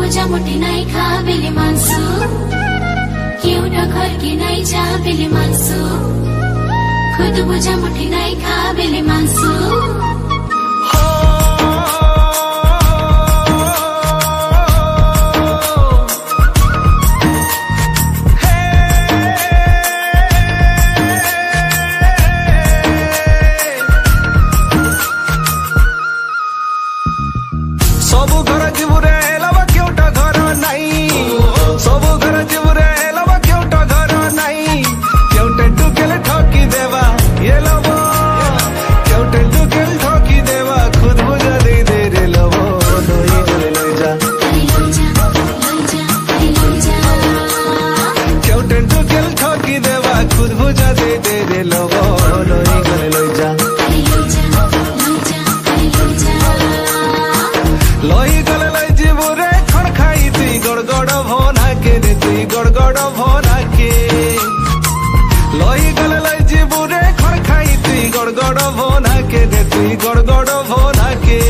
बुझा मुठी नाई खा बेले मान्सु केउटा खर्की नाई जा बेले मान्सु खुद बुझा मुठी नाई खा बेले मान्सु सबु घर जीवरे लवा केउटा घर नाई सबु घर जीवरे लवा केउटा घर नाई केउटे टुकेल ठकी देवा ये लवो केउटे टुकेल ठकी देवा खुद बुझा दे दे रे लवो नई गले लई जा केउटे टुकेल ठकी देवा खुद बुझा दे दे रे लवो नई गले लई जा लई गले लई जीवरे खड़ खाई तुई गड़गड़ भोना के रे तुई गड़गड़ भोना के लई गले लई जीवरे खड़ खाई तुई गड़गड़ भोना के रे तुई गड़गड़ भोना के